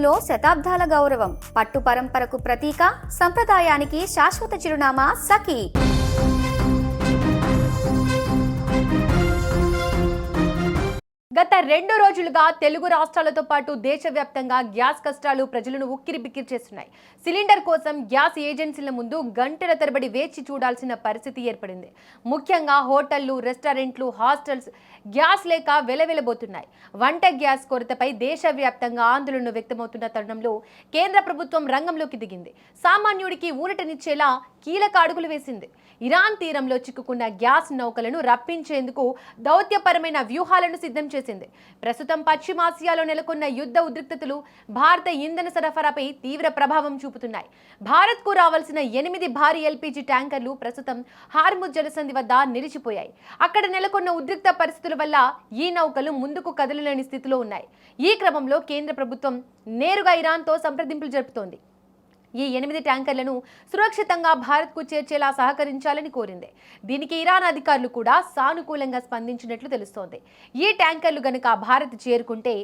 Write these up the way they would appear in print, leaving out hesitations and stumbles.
తెలుగులో శతాబ్దాల గౌరవం, పట్టు పరంపరకు ప్రతీక, సంప్రదాయానికి శాశ్వత చిరునామా సఖీ. గత 2 రోజులుగా తెలుగు రాష్ట్రాలతో పాటు దేశవ్యాప్తంగా గ్యాస్ కష్టాలు ప్రజలను ఉక్కిరిబిక్కిరి చేస్తున్నాయి. సిలిండర్ కోసం గ్యాస్ ఏజెన్సీల ముందు గంటల తరబడి వేచి చూడాల్సిన పరిస్థితి ఏర్పడింది. ముఖ్యంగా హోటళ్లు, రెస్టారెంట్లు, హాస్టల్స్ గ్యాస్ లేక వెలవెలబోతున్నాయి. వంట గ్యాస్ కొరతపై దేశవ్యాప్తంగా ఆందోళనలు వ్యక్తమవుతున్న తరుణంలో కేంద్ర ప్రభుత్వం రంగంలోకి దిగింది. సామాన్యుడికి ఊరటనిచ్చేలా కీలక అడుగులు వేసింది. ఇరాన్ తీరంలో చిక్కుకున్న గ్యాస్ నౌకలను రప్పించేందుకు దౌత్యపరమైన వ్యూహాలను సిద్ధం చేసింది. ప్రస్తుతం పశ్చిమాసియాలో నెలకొన్న యుద్ధ ఉద్రిక్తతలు భారత ఇంధన సరఫరాపై తీవ్ర ప్రభావం చూపుతున్నాయి. భారత్కు రావాల్సిన 8 భారీ ఎల్పీజీ ట్యాంకర్లు ప్రస్తుతం హార్ముజ్ జలసంధి వద్ద నిలిచిపోయాయి. అక్కడ నెలకొన్న ఉద్రిక్త పరిస్థితుల వల్ల ఈ నౌకలు ముందుకు కదలలేని స్థితిలో ఉన్నాయి. ఈ క్రమంలో కేంద్ర ప్రభుత్వం నేరుగా ఇరాన్తో సంప్రదింపులు జరుపుతోంది. ఈ 8 ట్యాంకర్లను సురక్షితంగా భారత్కు చేర్చేలా సహకరించాలని కోరింది. దీనికి ఇరాన్ అధికారులు కూడా సానుకూలంగా స్పందించినట్లు తెలుస్తోంది. ఈ ట్యాంకర్లు గనుక భారత్ చేరుకుంటే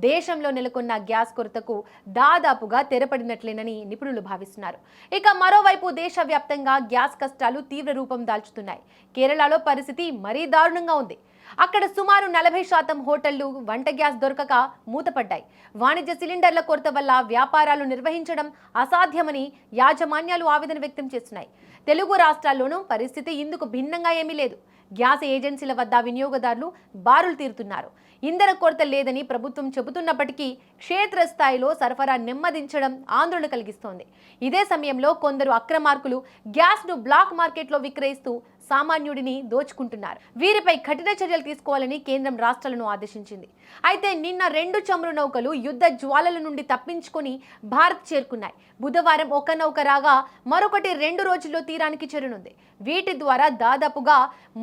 దేశంలో నెలకొన్న గ్యాస్ కొరతకు దాదాపుగా తెరపడినట్లేనని నిపుణులు భావిస్తున్నారు. ఇక మరోవైపు దేశవ్యాప్తంగా గ్యాస్ కష్టాలు తీవ్ర రూపం దాల్చుతున్నాయి. కేరళలో పరిస్థితి మరీ దారుణంగా ఉంది. అక్కడ సుమారు 40% హోటళ్లు వంట గ్యాస్ దొరకక మూతపడ్డాయి. వాణిజ్య సిలిండర్ల కొరత వల్ల వ్యాపారాలు నిర్వహించడం అసాధ్యమని యాజమాన్యాలు ఆవేదన వ్యక్తం చేస్తున్నాయి. తెలుగు రాష్ట్రాల్లోనూ పరిస్థితి ఇందుకు భిన్నంగా ఏమీ లేదు. గ్యాస్ ఏజెన్సీల వద్ద వినియోగదారులు బారులు తీరుతున్నారు. ఇంధన కొరత లేదని ప్రభుత్వం చెబుతున్నప్పటికీ క్షేత్రస్థాయిలో సరఫరా నెమ్మదించడం ఆందోళన కలిగిస్తోంది. ఇదే సమయంలో కొందరు అక్రమార్కులు గ్యాస్ను బ్లాక్ మార్కెట్లో విక్రయిస్తూ సామాన్యుడిని దోచుకుంటున్నారు. వీరిపై కఠిన చర్యలు తీసుకోవాలని కేంద్రం రాష్ట్రాలను ఆదేశించింది. అయితే నిన్న 2 చమురు నౌకలు యుద్ధ జ్వాలల నుండి తప్పించుకొని భారత్ చేరుకున్నాయి. బుధవారం ఒక నౌక రాగా మరొకటి 2 రోజుల్లో తీరానికి చేరనుంది. వీటి ద్వారా దాదాపుగా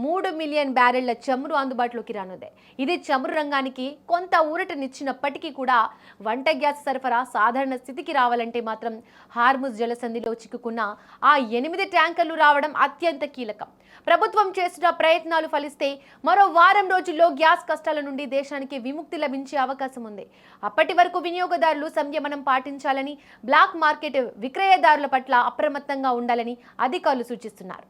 3 మిలియన్ బ్యారెళ్ల చమురు అందుబాటులోకి రానుంది. ఇది చమురు రంగానికి కొంత ఊరటనిచ్చినప్పటికీ కూడా వంట గ్యాస్ సరఫరా సాధారణ స్థితికి రావాలంటే మాత్రం హార్ముజ్ జలసంధిలో చిక్కుకున్న ఆ 8 ట్యాంకర్లు రావడం అత్యంత కీలకం. ప్రభుత్వం చేస్తున్న ప్రయత్నాలు ఫలిస్తే మరో వారం రోజుల్లో గ్యాస్ కష్టాల నుండి దేశానికి విముక్తి లభించే అవకాశం ఉంది. అప్పటి వరకు వినియోగదారులు సంయమనం పాటించాలని, బ్లాక్ మార్కెట్ విక్రయదారుల పట్ల అప్రమత్తంగా ఉండాలని అధికారులు సూచిస్తున్నారు.